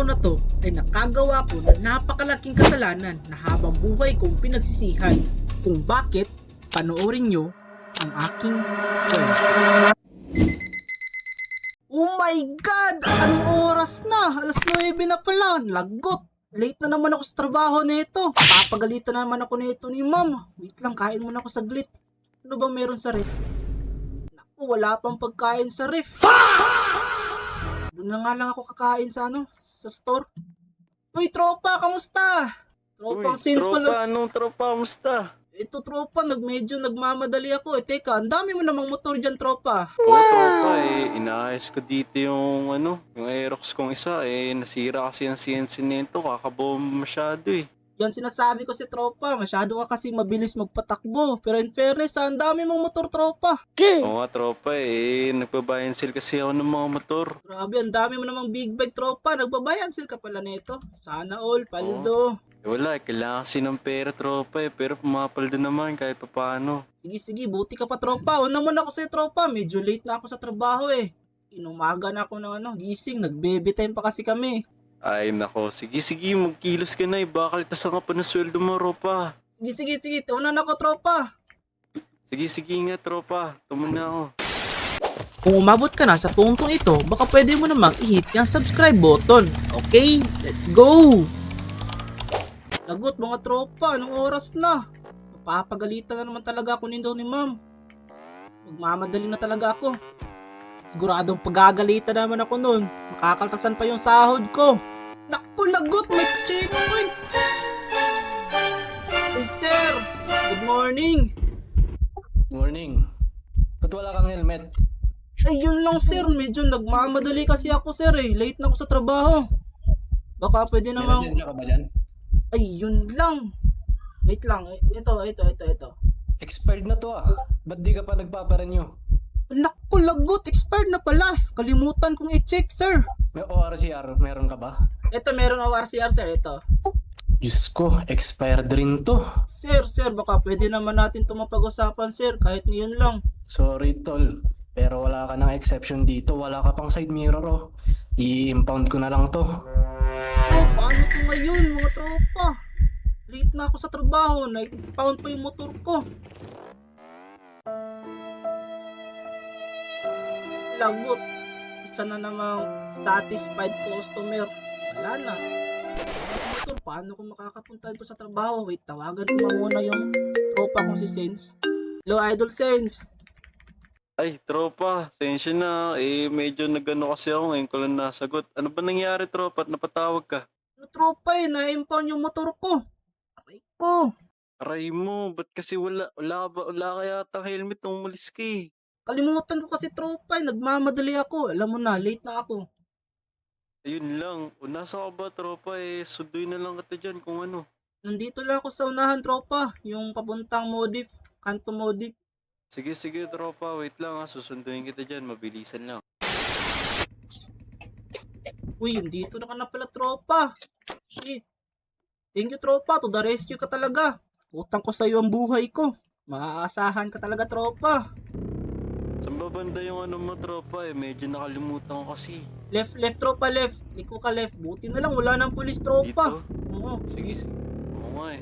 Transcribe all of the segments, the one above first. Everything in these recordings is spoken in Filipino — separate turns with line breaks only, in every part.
araw na to ay nakagawa ko ng napakalaking kasalanan na habang buhay kong pinagsisihan kung bakit panoorin nyo ang aking kwento. Oh my God! Anong oras na? Alas 9 na pala. Lagot! Late na naman ako sa trabaho nito. Papagalitan naman ako nito ni ma'am. Wait lang, kain muna ako saglit. Ano bang meron sa ref? Naku, wala pang pagkain sa ref. Doon na nga lang ako kakain sa sa store. Uy, tropa, kamusta? Tropang since pala.
Anong tropa? Kamusta?
Ito, tropa, medyo nagmamadali ako. Teka, ang dami mo namang motor dyan, tropa.
Oo, tropa inaayos ko dito yung yung Aerox kong isa nasira kasi ang CNC nito, kakabomba masyado
Yan sinasabi ko si tropa, masyado ka kasi mabilis magpatakbo. Pero in fairness, ang dami mong motor, tropa.
Oo nga, tropa nagbabayan sale kasi ako ng mga motor.
Grabe, ang dami mo namang big bike, tropa. Nagbabayan sila ka pala nito. Sana all, paldo.
Wala, kailangan kasi ng pera, tropa pero pumapaldo naman kahit papaano.
Sige, buti ka pa, tropa. Una muna ako sa'yo, tropa. Medyo late na ako sa trabaho Inumaga na ako ng gising. Nag-baby time pa kasi kami.
Ay nako, sige, magkilos ka na baka litasan ka pa ng sweldo mo, tropa.
Sige. Una na ako, tropa.
Sige nga, tropa. Tumo na ako.
Kung umabot ka na sa puntong ito, baka pwede mo namang i-hit yung subscribe button. Okay, let's go! Lagot mga tropa, anong oras na? Mapapagalitan na naman talaga ako ni ma'am. Magmamadali na talaga ako. Siguradong pagagalitan naman ako nun. Makakaltasan pa yung sahod ko. Naku, lagot, may checkpoint! Hey sir, good morning!
Morning. Ba't wala kang helmet?
Ayun lang sir, medyo nagmamadali kasi ako sir Late na ako sa trabaho. Baka pwede
May
namang...
lisensya ka ba dyan?
Ayun lang. Wait lang, ito.
Expired na to Ba't di ka pa nagpaparenew?
Naku, lagot, expired na pala. Kalimutan kong i-check sir.
May ORCR, meron ka ba?
Ito, meron ako RCR sir, ito.
Diyos ko, expired rin to.
Sir, baka pwede naman natin ito mapag-usapan sir, kahit ngayon lang.
Sorry tol, pero wala ka ng exception dito. Wala ka pang side mirror I-impound ko na lang to.
Paano ito ngayon mga tropa? Late na ako sa trabaho, na-pound pa yung motor ko. Lagot, isa na namang satisfied customer. Wala na. Motor, paano ko makakapunta dito sa trabaho? Wait, tawagan ko muna yung tropa kong si Sense. Hello, Idol Sense.
Ay, tropa, sensya na. Medyo nagano kasi ako ngayon ko lang nasagot. Ano ba nangyari, tropa? At napatawag ka?
Ano tropa na-impound yung motor ko. Aray ko.
Aray mo, ba't kasi wala kaya yata helmet nung umalis ka
Kalimutan ko kasi tropa nagmamadali ako. Alam mo na, late na ako.
Ayun lang, nasa ka ba, tropa sunduin na lang kita dyan kung ano.
Nandito lang ako sa unahan, tropa. Yung papuntang Modif, Kanto Modif.
Sige, tropa, wait lang susunduin kita dyan, mabilisan lang.
Uy, dito na ka na pala, tropa. Shit. Thank you, tropa. To the rescue ka talaga. Utang ko sa iyo ang buhay ko. Maaasahan ka talaga, tropa.
Saan ba banda yung mo, tropa Medyo nakalimutan ko kasi.
Left, tropa, left. Liko ka left. Buti na lang, wala nang pulis, tropa.
Dito?
Oo.
Sige. Oo nga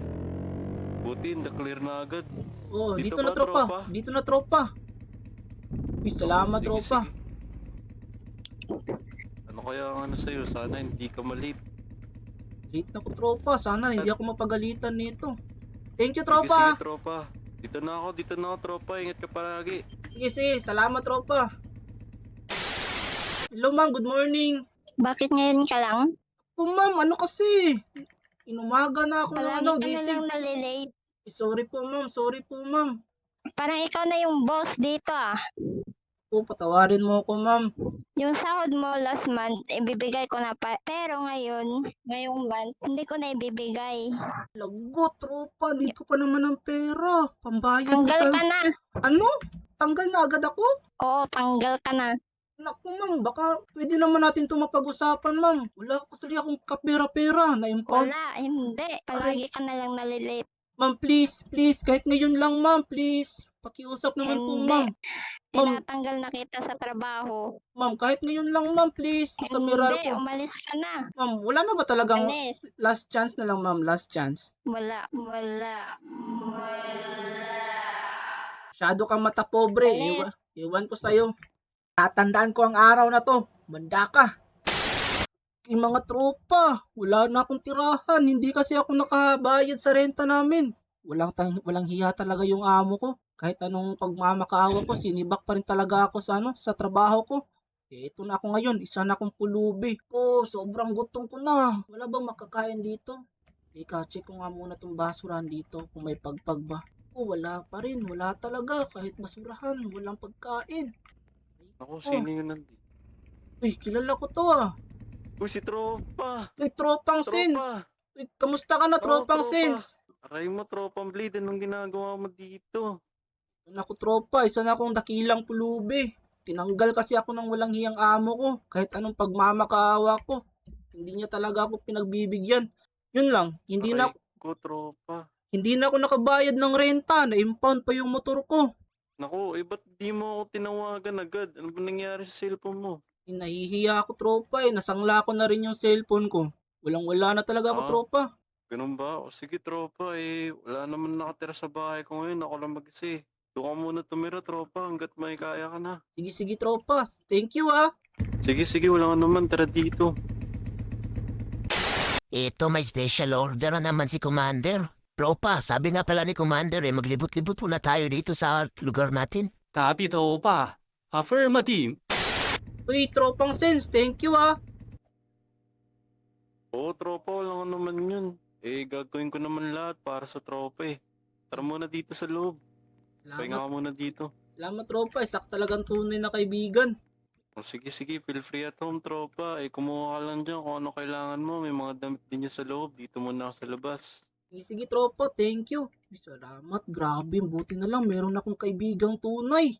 Buti, clear na agad.
Oo,
Dito
dito na,
ba,
tropa.
tropa?
Dito na, tropa. Uy, salamat,
Sige,
tropa.
sige. Ano kaya ang sa'yo? Sana hindi ka malate.
Late na ko, tropa. Sana hindi ako mapagalitan nito. Thank you,
Sige,
tropa.
tropa. Dito na ako, tropa. Ingat ka palagi.
Sige. Salamat, tropa. Hello, ma'am. Good morning.
Bakit ngayon ka lang?
Ma'am, ano kasi? Inumaga na ako ng
Palagi ka na
gising.
lang nalilate.
Sorry po, ma'am.
Parang ikaw na yung boss dito
Patawarin mo ako, ma'am.
Yung sahod mo last month, ibibigay ko na pa. Pero ngayong month, hindi ko na ibibigay.
Lagot, tropa. Need ko pa naman ng pera. Pambayad ko
Tanggal
sa...
ka na.
Ano? Tanggal na agad ako?
Oo, tanggal ka na.
Naku, ma'am. Baka pwede naman natin ito mapag-usapan, ma'am. Wala kasi akong kapera-pera na impound.
Wala, hindi. Palagi ka na lang nalilate.
Ma'am, please. Kahit ngayon lang, ma'am. Please. Pakiusap naman po,
Hindi.
ma'am. Ma'am,
Tinatanggal na kita sa trabaho.
ma'am, kahit ngayon lang, ma'am, please. Sa
Hindi,
Meralco.
umalis ka na.
Ma'am, wala na ba talagang
Alis.
last chance na lang, ma'am? Last chance.
Wala. Wala.
Masyado kang mata pobre.
Alis.
Iwan ko sa'yo. Tatandaan ko ang araw na to. Manda ka. Yung mga tropa, wala na akong tirahan. Hindi kasi ako nakabayad sa renta namin. Walang hiya talaga yung amo ko. Kahit anong pagmamakaawa ko, sinibak pa rin talaga ako sa trabaho ko. Eh, ito na ako ngayon. Isa na akong pulubi. Sobrang gutom ko na. Wala bang makakain dito? Ika, check ko nga muna tong basurahan dito kung may pagpag ba. Wala pa rin. Wala talaga. Kahit basurahan, walang pagkain.
Ako, sino yun nandito?
Uy, kilala ko to ah.
Uy, si Tropa!
Uy, tropang sense.
Tropa!
Uy, kamusta ka na, tropang
tropa.
sense?
Aray mo, Tropang Blade, anong ginagawa mo dito?
Naku, tropa, isa na akong dakilang pulubi. Tinanggal kasi ako ng walang hiyang amo ko. Kahit anong pagmamakaawa ko. Hindi niya talaga ako pinagbibigyan. Yun lang,
Aray ko, Tropa.
hindi na ako nakabayad ng renta. Na-impound pa yung motor ko.
Naku, ba't di mo ako tinawagan agad? Ano ba nangyari sa cellphone mo?
Nahihiya ako, tropa eh. Nasangla ko na rin yung cellphone ko. Walang-wala na talaga ako,
Ah?
tropa.
Ganun ba? O sige, Tropa, wala naman nakatira sa bahay ko ngayon. Ako lang mag-isa eh. Doon ka muna tumira, Tropa, hanggat may kaya ka na.
Sige, tropa. Thank you ah.
Sige, wala ka naman, tara dito.
Ito may special order na naman si Commander. Tropa, sabi nga pala ni Commander maglibot-libot muna tayo dito sa lugar natin.
Copy, tropa. Affirmative.
Uy, tropang sense. Thank you ah.
Oo, Tropa, wala ka naman yun. Gagawin ko naman lahat para sa Tropa eh. Tara muna dito sa loob. Pahinga ka
Salamat,
muna dito.
salamat tropa. Isak talagang tunay na kaibigan.
O sige, feel free at home, Tropa. Kumuha ka lang dyan kung ano kailangan mo. May mga damit din dyan sa loob. Dito muna ako sa labas.
Sige, tropa. Thank you. Uy, salamat. Grabe. Buti na lang. Meron akong kaibigang tunay.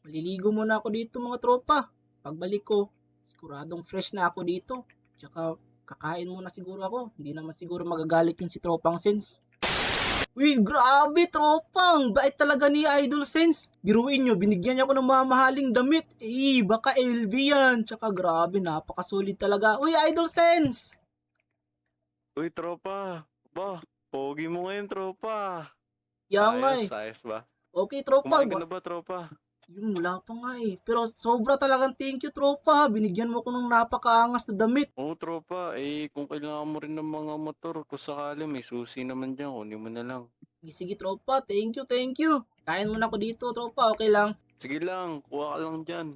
Maliligo muna ako dito mga tropa. Pagbalik ko, siguradong fresh na ako dito. Tsaka kakain muna siguro ako. Hindi naman siguro magagalit yung si Tropang Sense. Uy, grabe tropang. Bait talaga ni Idol Sense. Biruin nyo, binigyan niya ako ng mamahaling damit. Baka LV yan. Tsaka grabe, napakasulit talaga. Uy, Idol Sense!
Uy, Tropa. Ba, pogi mo ngayon, Tropa.
Yan nga eh.
Ayos ba?
Okay, tropa.
Kumain ka na ba, Tropa?
Yun, wala pa nga eh. Pero sobra talagang thank you, tropa. Binigyan mo ko ng napakaangas na damit.
Oo, Tropa. Kung kailangan mo rin ng mga motor, kung sakali may susi naman dyan, kunin mo na lang.
Sige, tropa. Thank you. Kain muna ako dito, tropa. Okay lang.
Sige lang, kuha ka lang dyan.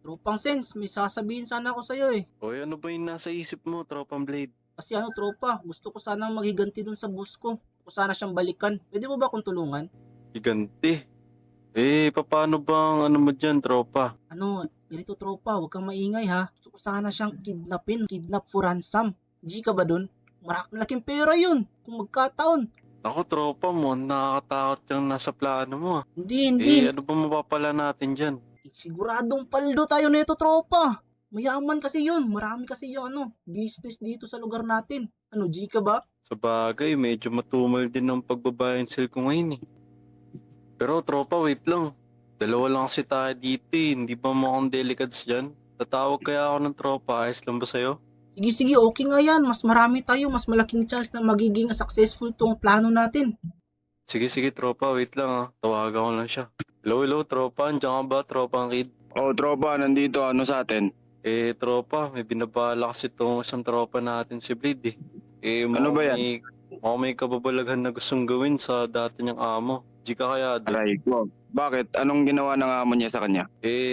Tropang Sense, may sasabihin sana ako sa'yo eh.
Oy, ano ba yung nasa isip mo, Tropang Blade?
Kasi tropa, gusto ko sanang maghiganti dun sa boss ko. Gusto ko sana siyang balikan. Pwede mo ba akong tulungan?
Giganti. Paano bang ano mo dyan, Tropa?
Ganito tropa, huwag kang maingay ha. Gusto ko sana siyang kidnap for ransom. G ka ba dun? Malaking pera yun, kung magkataon.
Ako, Tropa mo, nakakatakot yung nasa plano mo.
Hindi.
Ano ba mapapala natin dyan?
Siguradong paldo tayo nito tropa. Mayaman kasi yun, marami kasi yung business dito sa lugar natin. G ka ba?
Sa bagay, medyo matumal din ang pagbabayan sale ko ngayon eh. Pero Tropa, wait lang. Dalawa lang kasi tayo dito eh. Hindi ba mukhang delicates dyan? Tatawag kaya ako ng Tropa, ayos lang ba sa'yo?
Sige, okay nga yan. Mas marami tayo, mas malaking chance na magiging successful tong plano natin.
Sige, Tropa, wait lang ah. Tawagan ko lang siya. Hello, Tropa. Andiyan ka ba, Tropa ang kid?
Oh, tropa, nandito. Ano sa atin?
Tropa, may binabala kasi itong isang tropa natin si Blade eh.
Ano ba yan?
Mukhang may kababalaghan na gustong gawin sa dati niyang amo. Di ka kaya doon?
Aray ko. Bakit? Anong ginawa ng amo niya sa kanya?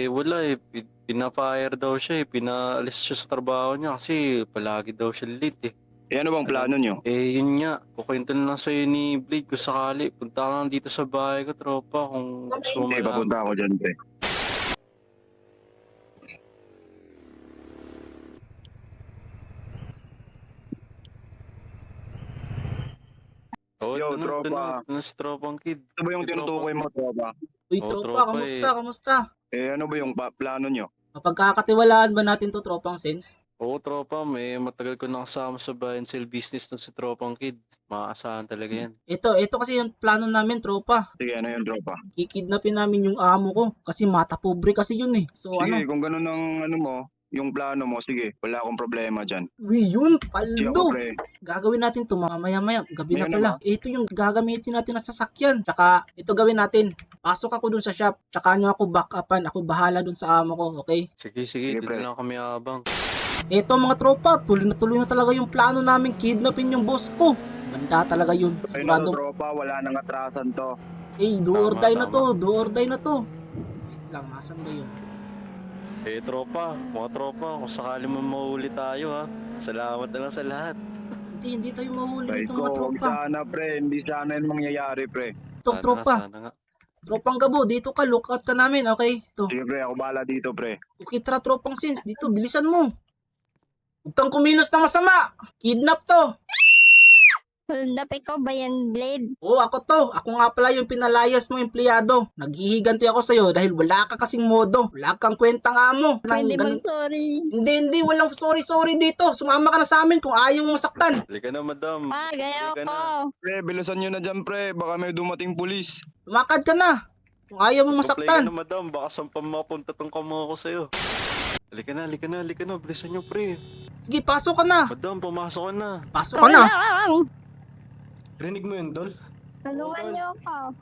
Wala eh. Pina-fire daw siya eh. Pinaalis siya sa trabaho niya kasi palagi daw siya late eh.
Ano bang plano niyo?
Yun nga. Kukwento na lang sa'yo ni Blade kung sakali. Punta ka lang dito sa bahay ko, tropa, kung gusto mo malaman.
Papunta ako dyan, pre.
Oh,
Yo,
ito
tropa.
na si tropang kid.
Ito ba yung
Si
tinutukoy mo, tropa?
Uy,
Oh,
tropa,
tropa
kamusta?
Ano ba yung plano niyo?
Mapagkakatiwalaan ba natin to, tropang sense?
Oo, tropa, may matagal ko nakasama sa buy and sell business na si Tropang Kid. Makakasahan talaga yan.
Ito kasi yung plano namin, tropa.
Sige, ano yung tropa?
Kikidnapin namin yung amo ko kasi mata pobre kasi yun eh. So
Sige,
ano,
kung ganun ang ano mo, yung plano mo, sige. Wala akong problema dyan.
yun,
Sige ako,
paldo.
pre.
Gagawin natin to mamaya-maya. Gabi na
Ngayon
pala. Ito yung gagamitin natin na sasakyan. Tsaka, ito gawin natin. Pasok ako dun sa shop. Tsaka nyo ako back upan. Ako bahala dun sa amo ko, okay?
Sige,
Sige,
dito
pre.
lang kami abang.
Ito mga tropa, tuloy na talaga yung plano namin kidnapin yung boss ko. Banda talaga yun.
Ay na to,
Sigurado.
tropa. Wala nang atrasan to.
Do or
Tama,
die na
tama.
to. Do or die na to. Wait lang, nasan ba yun?
Tropa, mga tropa, kung sakali mo mahuli tayo ha. Salamat na lang sa lahat.
Hindi tayo mahuli
Ay
dito
ko,
mga
huwag
tropa.
sana, pre. Hindi sana yung mangyayari, pre.
Ito,
Sana
tropa.
Nga, sana nga.
Tropang Gabo, dito ka. Look out ka namin, okay? Ito.
Sige, pre. Ako bahala dito, pre.
Okay, tara, tropang Sins. Dito, bilisan mo. Huwag kang kumilos na masama. Kidnap to.
Hold up, ikaw ba yan, Blade?
Oo, ako to. Ako nga pala yung pinalayas mo empleyado. Naghihiganti ako sa'yo dahil wala ka kasing modo. Wala kang kwentang amo.
Pwede
Ganun-
mag-sorry.
Hindi. Walang sorry dito. Sumama ka na sa amin kung ayaw mo masaktan.
Halika na, madam.
Ah, gaya
Halika
ko.
na.
Pre, bilisan nyo na dyan, pre. Baka may dumating pulis.
Lumakad ka na. Kung ayaw mo
Play ka
masaktan.
na, madam. Baka sampan mapunta tong kamo ko sa'yo. Halika na. Bilisan nyo, pre.
Sige, pasok ka na.
Madam, pumasok ka na.
Pasok ka na.
Rinig mo yun, Tol?
Tulungan niyo ako.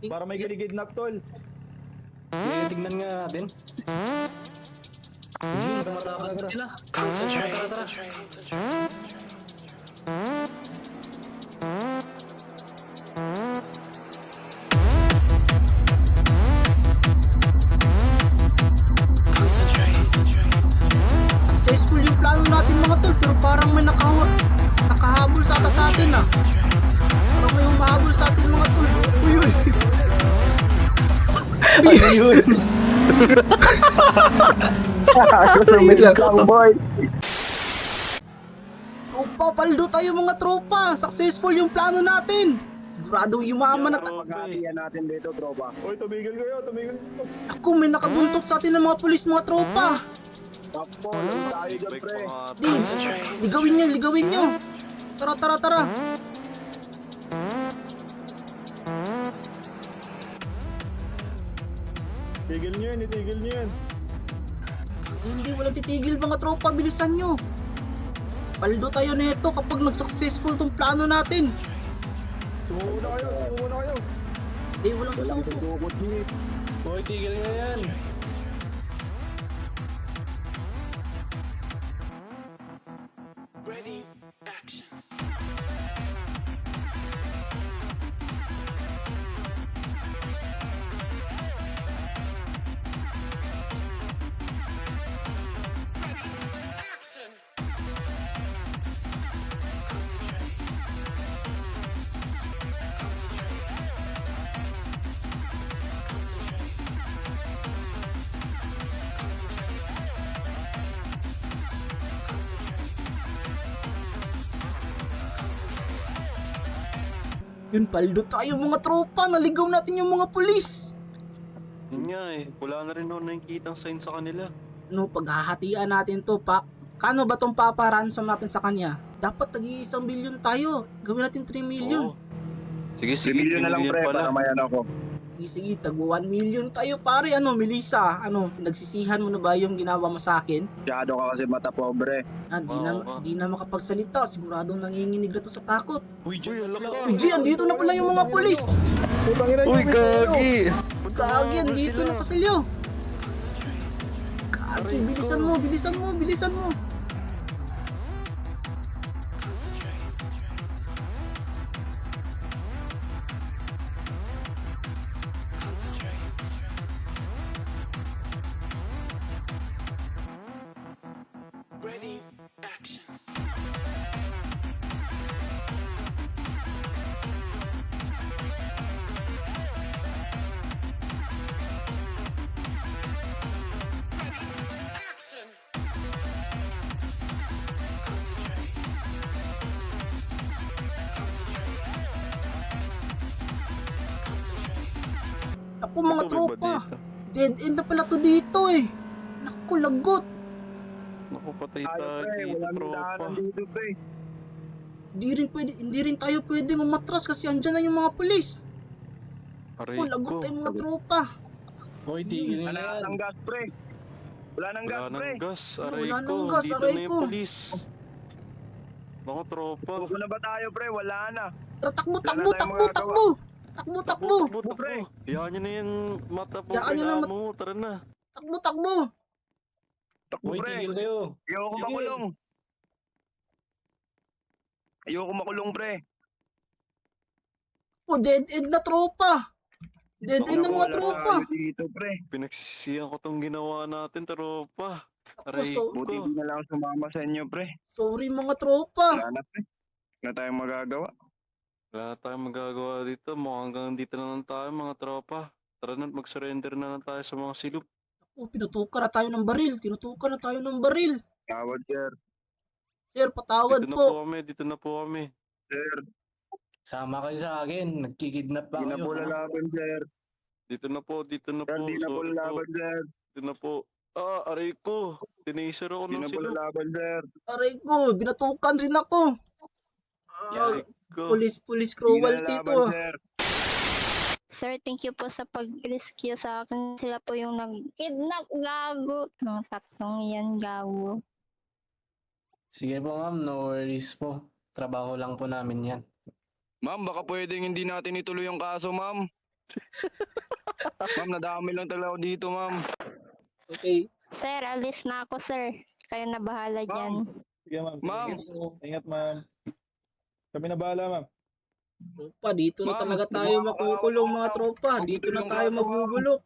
Para may kinikidnap, tol.
Tignan nga natin. Hindi, tumatakas na sila. Tara.
Successful yung plano natin mga tol, pero parang may nakahabol sa atin ah. Parang may humahabol sa atin mga tol. Uy.
Wait lang, boy.
Tropa, paldo tayo mga tropa. Successful yung plano natin. Siguradong yumaman na tayo.
Pag-hatiyan natin dito, tropa.
Uy, tumigil kayo.
Ako, may nakabuntot sa atin ng mga pulis mga tropa.
Takbo, lang tayo dyan,
Bike
pre.
pa nga.
Di, ligawin nyo. Tara.
Tigil nyo yan, itigil nyo yan.
Hindi, walang titigil mga tropa. Bilisan nyo. Paldo tayo nito kapag nag-successful tong plano natin.
Sumuko na kayo.
Walang
Walang
susuko.
susukot niyo.
Hoy, tigil nga yan.
Yun, paldo tayo mga tropa. Naligaw natin yung mga pulis.
Yun nga wala na rin ako nakikita sign sa kanila.
No, paghahatian natin to, pa. Kano ba tong paparansom natin sa kanya? Dapat tagi 1 milyon tayo. Gawin natin 3 million.
Oo. Sige,
3 million na lang,
3
pre,
pala.
para mayan ako.
Sige, tag 1 million tayo pare. Ano, Melissa? Ano, nagsisihan mo na ba yung ginawa mo sa akin?
Masyado ka kasi mata pobre.
Di na makapagsalita. Siguradong nanginginig na to sa takot.
Uy, halaka.
Uy, G, andito na pala yung mga pulis.
Putangin na
Uy, gagi!
Gagi, andito
sila.
na pasilyo. Gagi, bilisan mo. Ako mga
Ito, may
tropa.
badita.
Dead end na pala to dito eh. Naku, lagot.
Naku, patay
Tayo,
tayo
pre.
dito,
Wala nang
tropa.
daanan dito, pre.
Hindi rin tayo pwede mamatras kasi andyan na yung mga pulis.
Aray
Oh, lagot
ko.
tayo mga tropa.
Hoy, tigil nyo na
Wala
yan.
nang gas, pre. Wala nang gas,
Wala
pre.
nang gas, aray
Wala
ko.
nang gas,
Dito
aray
na yung
ko.
polis. Naku, tropa.
Tuko na ba tayo, pre? Wala na.
Tara, takbo,
Wala na
takbo,
tayong
takbo,
magagawa.
takbo. Takbo, takbo.
Takbo.
pre.
Hayaan nyo na yan, mata po,
Hayaan nyo na
reklamo mo. Tara na.
Takbo, takbo.
Takbo,
Hoy,
pre.
tigil kayo.
Ayoko
Tigil.
makulong. Ayoko makulong, pre.
Oh, dead end na tropa. Dead end na
Naku,
mga
Wala
tropa.
tayo dito, pre.
Pinagsisihan ko tong ginawa natin, tropa.
Ako,
Aray
Buti
ko.
di na lang sumama sa inyo, pre.
sorry mga tropa.
Wala na, pre. Wala tayong magagawa.
Wala tayong magagawa dito. Mukhang hanggang dito na lang tayo, mga tropa. Tara na, mag-surrender na lang tayo sa mga silip.
Oh, pinutukan na tayo ng baril. Tinutukan na tayo ng baril.
Tawad, sir.
Sir, patawad
Dito na
po.
po kami, dito na po kami.
Sir,
Sama kayo sa akin. Nagkikidnap pa
di na
kayo.
po lalaban, sir.
Dito na po, dito na
Sir,
po.
di na po
Sorry po.
lalaban, sir.
Dito na po. Ah, aray ko. Tinaser ako
Di
ng
na po
silip.
lalaban, sir.
Aray ko, binatukan rin ako. Ah,
Aray ko.
police
Di na
cruelty to.
lalaban, sir.
Sir, thank you po sa pag-rescue sa akin. Sila po yung nag-kidnap, gago. Mga taksong yan, gago.
Sige po ma'am, no worries po. Trabaho lang po namin yan.
Ma'am, baka pwedeng hindi natin ituloy yung kaso, ma'am. Ma'am, nadami lang talaga ako dito, ma'am.
Okay.
Sir, alis na ako, sir. Kayo na bahala dyan.
Sige, ma'am.
Ma'am.
Ingat, ma'am. Kami na bahala, ma'am.
Tropa, dito na
Ma'am,
talaga tayo
mga
makukulong mga
kawawa,
tropa.
ma'am.
Dito na
Yung
tayo
kaso, ma'am.
mabubulok.